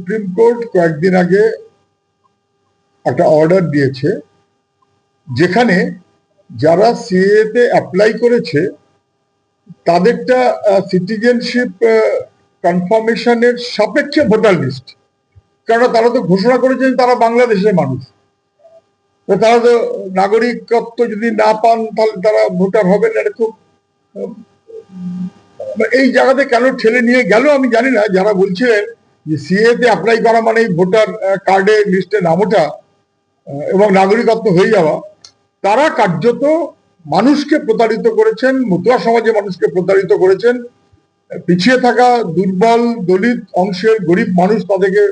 Supreme court কয়েকদিন আগে একটা অর্ডার দিয়েছে যেখানে যারা সিএএ তে অ্যাপ্লাই করেছে তাদেরটা সিটিজেনশিপ কনফার্মেশনের সাপেক্ষে ভোটার লিস্ট, কারণ তারা তো ঘোষণা করেছেন তারা বাংলাদেশের মানুষ, তারা তো নাগরিকত্ব যদি না পান তাহলে তারা ভোটার হবেন না। খুব এই জায়গাতে কেন ঠেলে নিয়ে গেল আমি জানি না। যারা বলছিলেন যে সিএ তে অ্যাপ্লাই করা মানে ভোটার কার্ডে লিস্টে নাম ওঠা এবং নাগরিকত্ব হয়ে যাওয়া, তারা কার্যত মানুষকে প্রতারিত করেছেন, মতুয়া সমাজে মানুষকে প্রতারিত করেছেন। পিছিয়ে থাকা দুর্বল দলিত অংশের গরিব মানুষ তাদেরকে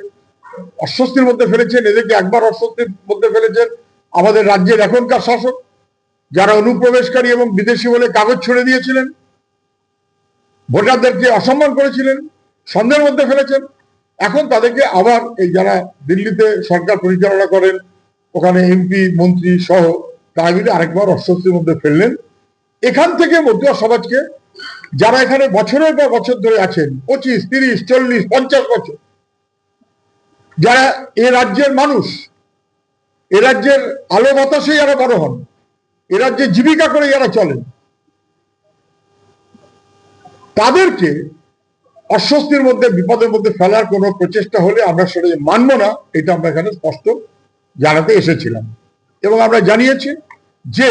অস্বস্তির মধ্যে ফেলেছেন, এদেরকে একবার অস্বস্তির মধ্যে ফেলেছেন আমাদের রাজ্যের এখনকার শাসক, যারা অনুপ্রবেশকারী এবং বিদেশি বলে কাগজ ছুড়ে দিয়েছিলেন, ভোটারদেরকে অসম্মান করেছিলেন, সন্দেহের মধ্যে ফেলেছেন। এখন তাদেরকে আবার এই যারা দিল্লিতে সরকার পরিচালনা করেন, ওখানে এমপি মন্ত্রী সহ তারা মিলে আরেকবার অস্বস্তির মধ্যে ফেললেন। এখান থেকে মতুয়া সমাজকে, যারা এখানে বছরের পর বছর ধরে আছেন, 25, 30, 40, 50 বছর, যারা এ রাজ্যের মানুষ, এ রাজ্যের আলো বাতাসে যারা বড় হন, এ রাজ্যে জীবিকা করে যারা চলেন, তাদেরকে অস্বস্তির মধ্যে বিপদের মধ্যে ফেলার কোনো প্রচেষ্টা হলে আমরা সেটা মানব না। এটা আমরা এখানে স্পষ্ট জানাতে এসেছিলাম এবং আমরা জানিয়েছি যে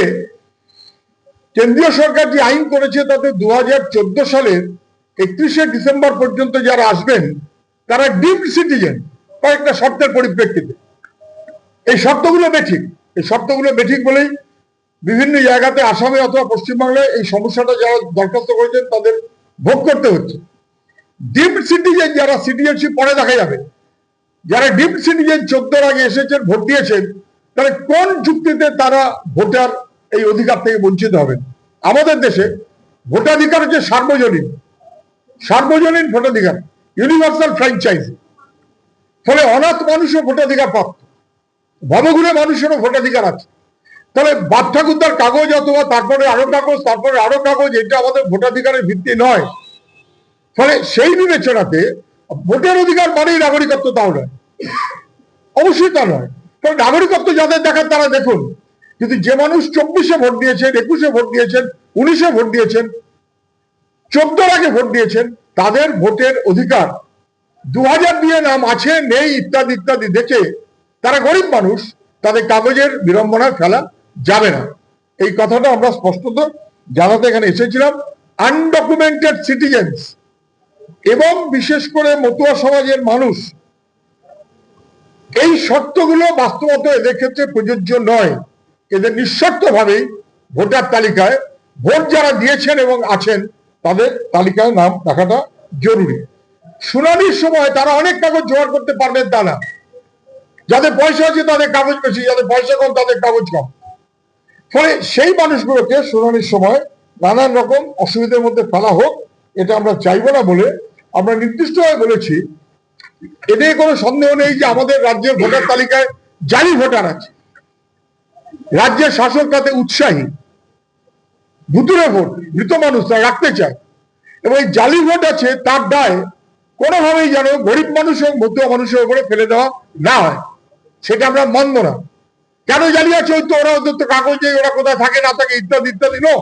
কেন্দ্রীয় সরকার যে আইন করেছে তাতে 2014 সালের 31শে ডিসেম্বর পর্যন্ত যারা আসবেন তারা ডিমড সিটিজেন, কয়েকটা শর্তের পরিপ্রেক্ষিতে। এই শর্তগুলো বেঠিক, এই শর্তগুলো বেঠিক বলেই বিভিন্ন জায়গাতে আসামে অথবা পশ্চিমবাংলায় এই সমস্যাটা যারা দরখাস্ত করেছেন তাদের ভোগ করতে হচ্ছে। ডিমড সিটিজেন যারা, সিটিজেনশিপ পরে দেখা যাবে, যারা ডিমড সিটিজেন 14 আগে এসেছেন, ভোট দিয়েছেন, তাহলে কোন যুক্তিতে তারা ভোটার এই অধিকার থেকে বঞ্চিত হবেন? আমাদের দেশে ভোটাধিকার হচ্ছে সার্বজনীন, সার্বজনীন ভোটাধিকার, ইউনিভার্সাল ফ্র্যাঞ্চাইজ। ফলে অনাথ মানুষও ভোটাধিকার প্রাপ্ত, ভবঘুরে মানুষেরও ভোটাধিকার আছে। তাহলে বাপ ঠাকুরদার কাগজ অথবা তারপরে আরো কাগজ, তারপরে আরো কাগজ, এটা আমাদের ভোটাধিকারের ভিত্তি নয়। ফলে সেই বিবেচনাতে ভোটের অধিকার মানেই নাগরিকত্ব, তাও নয়, অবশ্যই তা নয়। কারণ নাগরিকত্ব যাদের দেখার তারা দেখুন, কিন্তু যে মানুষ 24-এ ভোট দিয়েছেন, 21-এ ভোট দিয়েছেন, 19-এ ভোট দিয়েছেন, 14 আগে ভোট দিয়েছেন, তাদের ভোটের অধিকার 2000 দিয়ে নাম আছে নেই ইত্যাদি ইত্যাদি দেখে তারা গরিব মানুষ, তাদের কাগজের বিড়ম্বনায় ফেলা যাবে না। এই কথাটা আমরা স্পষ্টত জানাতে এখানে এসেছিলাম। আনডকুমেন্টেড সিটিজেন্স এবং বিশেষ করে মতুয়া সমাজের মানুষ, এই শর্তগুলো বাস্তবত এদের ক্ষেত্রে প্রযোজ্য নয়। এদের নিঃশর্তভাবেই ভোটার তালিকায় ভোট যারা দিয়েছেন এবং আছেন তাদের তালিকায় নাম রাখাটা জরুরি। শুনানির সময় তারা অনেক কাগজ জোগাড় করতে পারবেন তা না, যাদের পয়সা আছে তাদের কাগজ বেশি, যাদের পয়সা কম তাদের কাগজ কম। ফলে সেই মানুষগুলোকে শুনানির সময় নানান রকম অসুবিধার মধ্যে ফেলা হোক, এটা আমরা চাইবো না বলে আমরা নির্দিষ্টভাবে বলেছি। এতে কোনো সন্দেহ নেই যে আমাদের রাজ্যের ভোটার তালিকায় জালি ভোটার আছে, রাজ্যের শাসক তাতে উৎসাহী, ভুতুরে ভোট, মৃত মানুষ তারা রাখতে চায়, এবং এই জালি ভোট আছে তার দায় কোনোভাবেই যেন গরিব মানুষ এবং মতুয়া মানুষের উপরে ফেলে দেওয়া না হয়, সেটা আমরা মানব না। কেন জালি আছে? ওই তো ওরা, ওদের তো কাগজে ওরা কোথায় থাকে না থাকে ইত্যাদি ইত্যাদি। নো,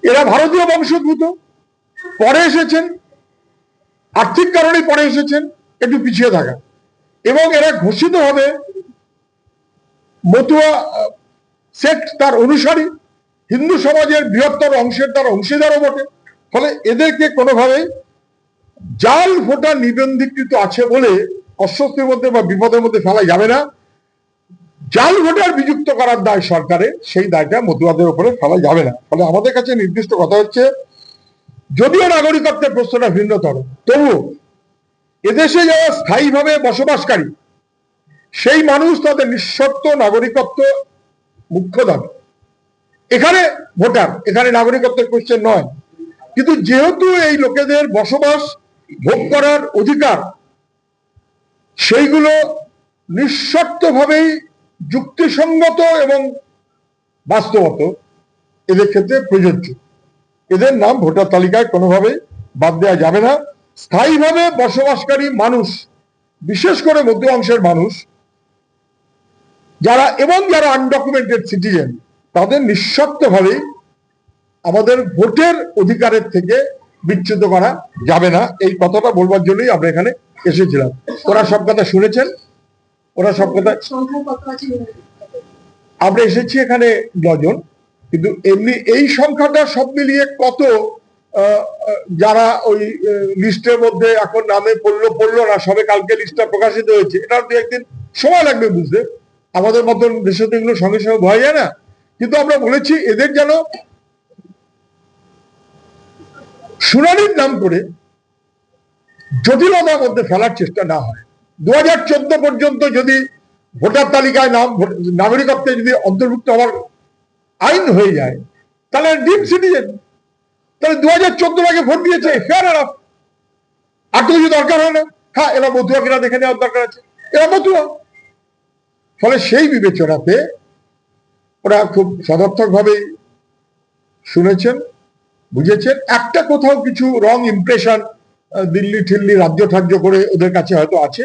এরা ভারতীয় বংশোদ্ভূত, পরে এসেছেন, আর্থিক কারণে পরে এসেছেন, একটু পিছিয়ে থাকা, এবং এরা ঘোষিত হবে মতুয়া সেক্ট তার অনুসারী, হিন্দু সমাজের বৃহত্তর অংশের তার অংশীদারও বটে। ফলে এদেরকে কোনোভাবেই জাল ভোটার নিবন্ধীকৃত আছে বলে অস্বস্তির মধ্যে বা বিপদের মধ্যে ফেলা যাবে না। জাল ভোটার বিযুক্ত করার দায় সরকারের, সেই দায়টা মতুয়াদের উপরে ফেলা যাবে না। ফলে আমাদের কাছে নির্দিষ্ট কথা হচ্ছে, যদিও নাগরিকত্বের প্রশ্নটা ভিন্নতর, তবুও এদেশে যারা স্থায়ীভাবে বসবাসকারী সেই মানুষ, তাদের নিঃশর্ত নাগরিকত্ব মুখ্য দাবি। এখানে ভোটার, এখানে নাগরিকত্বের কোশ্চেন নয়। কিন্তু যেহেতু এই লোকেদের বসবাস ভোগ করার অধিকার, সেইগুলো নিঃশর্তভাবেই যুক্তিসঙ্গত এবং বাস্তবত এদের ক্ষেত্রে প্রযোজ্য, এদের নাম ভোটার তালিকায় কোনোভাবেই বাদ দেওয়া যাবে না। স্থায়ীভাবে বসবাসকারী মানুষ, বিশেষ করে মধ্য অংশের মানুষ যারা এবং যারা আনডকুমেন্টেড সিটিজেন, তাদের নিঃশর্তভাবে আমাদের ভোটের অধিকারের থেকে বিচ্যুত করা যাবে না, এই কথাটা বলবার জন্যই আমরা এখানে এসেছিলাম। ওরা সব কথা শুনেছেন, ওরা সব কথা। আমরা এসেছি এখানে 9 জন, কিন্তু এমনি এই সংখ্যাটা সব মিলিয়ে কত যারা ওই লিস্টের মধ্যে এখন নামে পড়লো না, সবে কালকে লিস্টটা প্রকাশিত হয়েছে, এটা 2-1 দিন সময় লাগবে বুঝতে। আমাদের মতন দেশে তো এগুলো সঙ্গে সঙ্গে ভয় যায় না। কিন্তু আমরা বলেছি এদের যেন শুনানির নাম করে জটিলতার মধ্যে ফেলার চেষ্টা না হয়। 2014 পর্যন্ত যদি ভোটার তালিকায় নাগরিকত্বে যদি অন্তর্ভুক্ত হওয়ার আইন হয়ে যায়, তাহলে ডিম সিটিজেন, তাহলে 2014 আগে ভোট দিয়েছে, ফেয়ার এনাফ। আর তো কিছু দরকার হয় না। হ্যাঁ, এরা মতুয়া কিনা দেখে নেওয়ার দরকার আছে, এরা মতুয়া। ফলে সেই বিবেচনাতে ওরা খুব সদর্থক ভাবে শুনেছেন, বুঝেছেন। একটা কোথাও কিছু রং ইমপ্রেশন দিল্লি ঠিল্লি রাজ্য ঠাজ্য করে ওদের কাছে হয়তো আছে।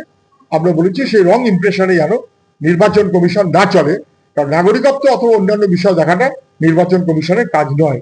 আমরা বলেছি সেই রং ইমপ্রেশনে যেন নির্বাচন কমিশন না চলে, কারণ নাগরিকত্ব অথবা অন্যান্য বিষয় দেখাটা নির্বাচন কমিশনের কাজ নয়।